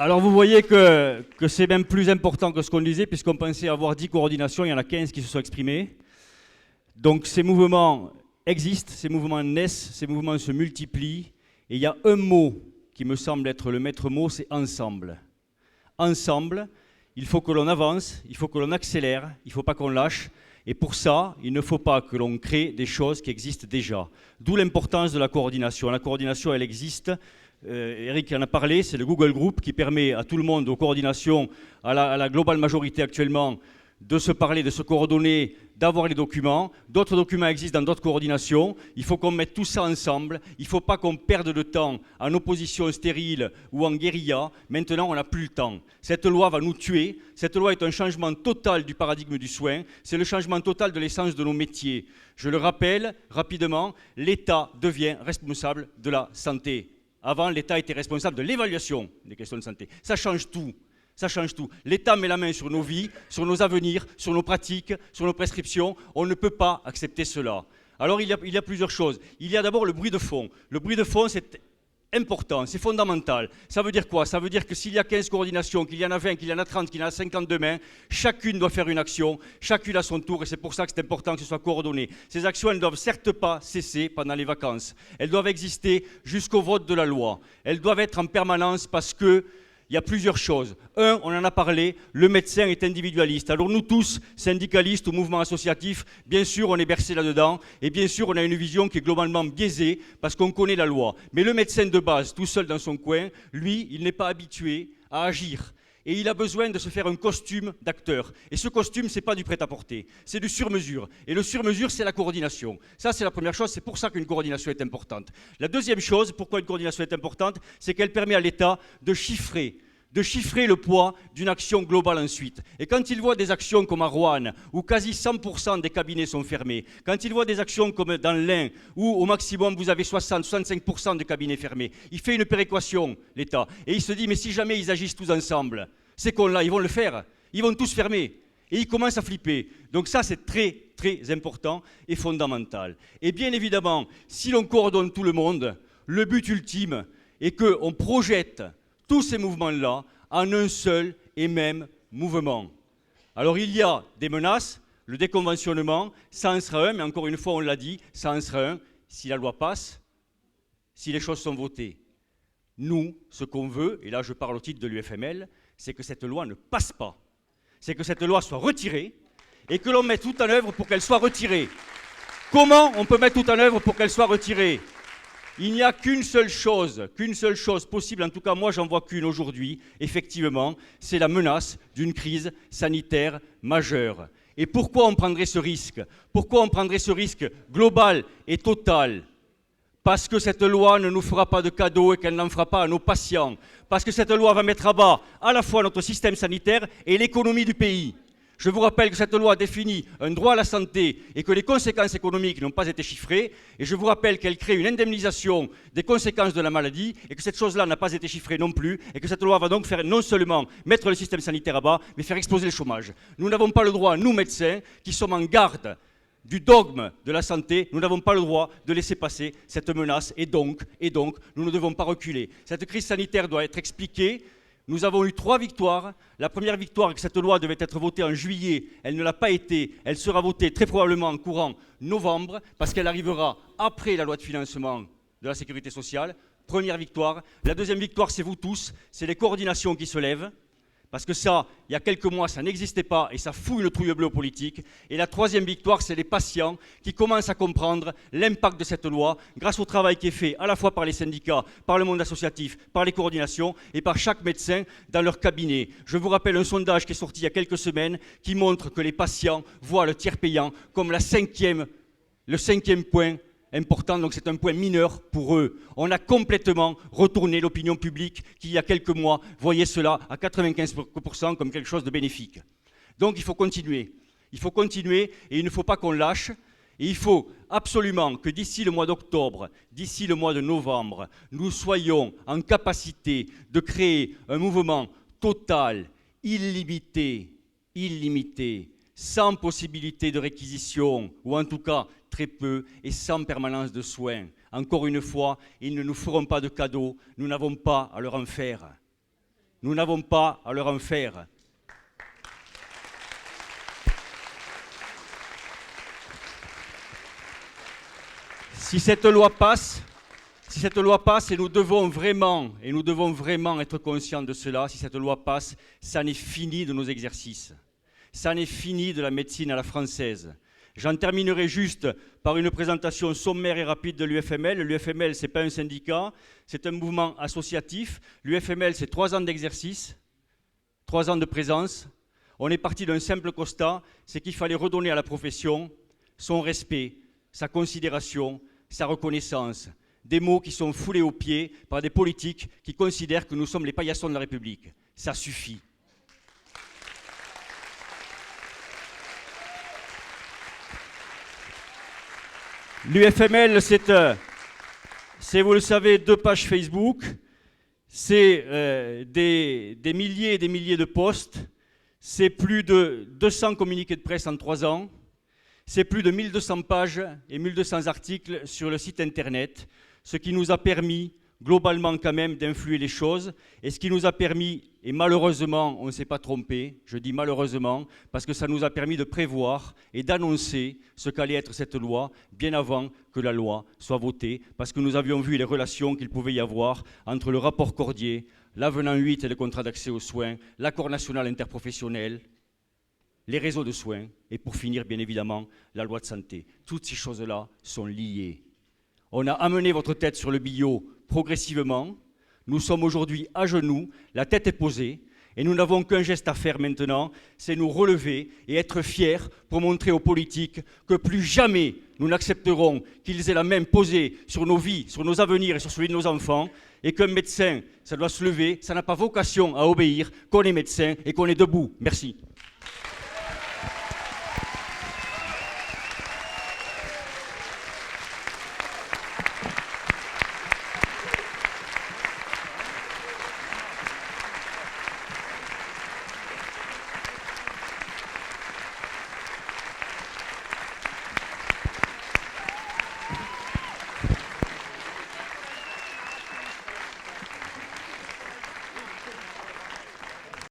Alors vous voyez que c'est même plus important que ce qu'on disait, puisqu'on pensait avoir 10 coordinations, il y en a 15 qui se sont exprimées. Donc ces mouvements existent, ces mouvements naissent, ces mouvements se multiplient, et il y a un mot qui me semble être le maître mot, c'est ensemble. Ensemble, il faut que l'on avance, il faut que l'on accélère, il ne faut pas qu'on lâche, et pour ça, il ne faut pas que l'on crée des choses qui existent déjà. D'où l'importance de la coordination. La coordination, elle existe. Eric en a parlé, c'est le Google Group qui permet à tout le monde, aux coordinations, à la globale majorité actuellement, de se parler, de se coordonner, d'avoir les documents. D'autres documents existent dans d'autres coordinations. Il faut qu'on mette tout ça ensemble. Il ne faut pas qu'on perde de temps en opposition stérile ou en guérilla. Maintenant, on n'a plus le temps. Cette loi va nous tuer. Cette loi est un changement total du paradigme du soin. C'est le changement total de l'essence de nos métiers. Je le rappelle rapidement, l'État devient responsable de la santé. Avant, l'État était responsable de l'évaluation des questions de santé. Ça change tout. Ça change tout. L'État met la main sur nos vies, sur nos avenirs, sur nos pratiques, sur nos prescriptions. On ne peut pas accepter cela. Alors, il y a plusieurs choses. Il y a d'abord le bruit de fond. Le bruit de fond, c'est important, c'est fondamental. Ça veut dire quoi? Ça veut dire que s'il y a 15 coordinations, qu'il y en a 20, qu'il y en a 30, qu'il y en a 50 demain, chacune doit faire une action, chacune à son tour, et c'est pour ça que c'est important que ce soit coordonné. Ces actions, elles ne doivent certes pas cesser pendant les vacances. Elles doivent exister jusqu'au vote de la loi. Elles doivent être en permanence parce que il y a plusieurs choses. Un, on en a parlé, le médecin est individualiste. Alors nous tous, syndicalistes ou mouvements associatifs, bien sûr on est bercés là-dedans, et bien sûr on a une vision qui est globalement biaisée parce qu'on connaît la loi. Mais le médecin de base, tout seul dans son coin, lui, il n'est pas habitué à agir. Et il a besoin de se faire un costume d'acteur. Et ce costume, ce n'est pas du prêt-à-porter, c'est du sur-mesure. Et le sur-mesure, c'est la coordination. Ça, c'est la première chose, c'est pour ça qu'une coordination est importante. La deuxième chose, pourquoi une coordination est importante, c'est qu'elle permet à l'État de chiffrer le poids d'une action globale ensuite. Et quand il voit des actions comme à Roanne, où quasi 100% des cabinets sont fermés, quand il voit des actions comme dans l'Ain, où au maximum vous avez 60-65% de cabinets fermés, il fait une péréquation, l'État. Et il se dit, mais si jamais ils agissent tous ensemble, ces cons-là, ils vont le faire. Ils vont tous fermer. Et il commence à flipper. Donc ça, c'est très, très important et fondamental. Et bien évidemment, si l'on coordonne tout le monde, le but ultime est qu'on projette tous ces mouvements-là en un seul et même mouvement. Alors il y a des menaces, le déconventionnement, ça en sera un, mais encore une fois on l'a dit, ça en sera un si la loi passe, si les choses sont votées. Nous, ce qu'on veut, et là je parle au titre de l'UFML, c'est que cette loi ne passe pas. C'est que cette loi soit retirée et que l'on mette tout en œuvre pour qu'elle soit retirée. Comment on peut mettre tout en œuvre pour qu'elle soit retirée ? Il n'y a qu'une seule chose possible, en tout cas moi j'en vois qu'une aujourd'hui, effectivement, c'est la menace d'une crise sanitaire majeure. Et pourquoi on prendrait ce risque? Pourquoi on prendrait ce risque global et total? Parce que cette loi ne nous fera pas de cadeaux et qu'elle n'en fera pas à nos patients. Parce que cette loi va mettre à bas à la fois notre système sanitaire et l'économie du pays. Je vous rappelle que cette loi définit un droit à la santé et que les conséquences économiques n'ont pas été chiffrées. Et je vous rappelle qu'elle crée une indemnisation des conséquences de la maladie et que cette chose-là n'a pas été chiffrée non plus. Et que cette loi va donc faire non seulement mettre le système sanitaire à bas, mais faire exploser le chômage. Nous n'avons pas le droit, nous médecins, qui sommes en garde du dogme de la santé, nous n'avons pas le droit de laisser passer cette menace. Et donc, nous ne devons pas reculer. Cette crise sanitaire doit être expliquée. Nous avons eu 3 victoires. La première victoire est que cette loi devait être votée en juillet. Elle ne l'a pas été. Elle sera votée très probablement en courant novembre, parce qu'elle arrivera après la loi de financement de la sécurité sociale. Première victoire. La deuxième victoire, c'est vous tous. C'est les coordinations qui se lèvent. Parce que ça, il y a quelques mois, ça n'existait pas et ça fout une trouille bleue aux politiques. Et la troisième victoire, c'est les patients qui commencent à comprendre l'impact de cette loi grâce au travail qui est fait à la fois par les syndicats, par le monde associatif, par les coordinations et par chaque médecin dans leur cabinet. Je vous rappelle un sondage qui est sorti il y a quelques semaines qui montre que les patients voient le tiers payant comme le cinquième point important, donc c'est un point mineur pour eux. On a complètement retourné l'opinion publique qui, il y a quelques mois, voyait cela à 95% comme quelque chose de bénéfique. Donc il faut continuer. Il faut continuer et il ne faut pas qu'on lâche. Et il faut absolument que d'ici le mois d'octobre, d'ici le mois de novembre, nous soyons en capacité de créer un mouvement total, illimité, sans possibilité de réquisition, ou en tout cas très peu, et sans permanence de soins. Encore une fois, ils ne nous feront pas de cadeaux, nous n'avons pas à leur en faire. Nous n'avons pas à leur en faire. Si cette loi passe, et nous devons vraiment être conscients de cela, si cette loi passe, ça n'est fini de nos exercices. Ça n'est fini de la médecine à la française. J'en terminerai juste par une présentation sommaire et rapide de l'UFML. L'UFML, ce n'est pas un syndicat, c'est un mouvement associatif. L'UFML, c'est 3 ans d'exercice, 3 ans de présence. On est parti d'un simple constat, c'est qu'il fallait redonner à la profession son respect, sa considération, sa reconnaissance. Des mots qui sont foulés aux pieds par des politiques qui considèrent que nous sommes les paillassons de la République. Ça suffit. L'UFML, c'est, vous le savez, 2 pages Facebook, c'est des milliers et des milliers de posts, c'est plus de 200 communiqués de presse en 3 ans, c'est plus de 1200 pages et 1200 articles sur le site internet, ce qui nous a permis globalement quand même d'influer les choses, et ce qui nous a permis, et malheureusement on ne s'est pas trompé, je dis malheureusement, parce que ça nous a permis de prévoir et d'annoncer ce qu'allait être cette loi bien avant que la loi soit votée, parce que nous avions vu les relations qu'il pouvait y avoir entre le rapport Cordier, l'avenant 8 et le contrat d'accès aux soins, l'accord national interprofessionnel, les réseaux de soins, et pour finir bien évidemment la loi de santé. Toutes ces choses-là sont liées. On a amené votre tête sur le billot progressivement. Nous sommes aujourd'hui à genoux, la tête est posée, et nous n'avons qu'un geste à faire maintenant, c'est nous relever et être fiers pour montrer aux politiques que plus jamais nous n'accepterons qu'ils aient la main posée sur nos vies, sur nos avenirs et sur celui de nos enfants, et qu'un médecin, ça doit se lever, ça n'a pas vocation à obéir, qu'on est médecin et qu'on est debout. Merci.